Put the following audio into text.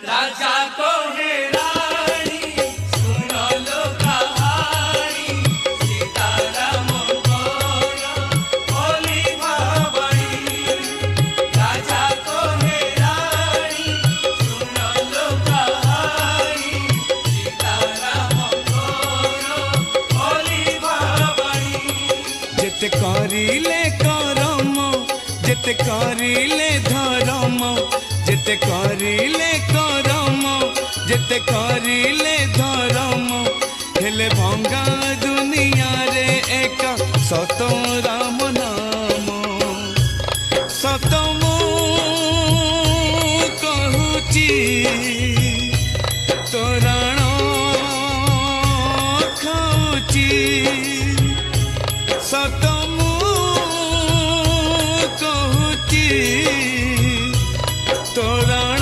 राजा कहे रानी सुन लो कहानी सीताराम बोली भावनी राजा कहे रानी सुन लो कहानी सीताराम बोली भावनी जेते करिले करम जेते करिले धर्म जेते करिले करम जेते करिले धर्म हेले भंगा दुनिया रे एक सत राम नाम सत मु कहूची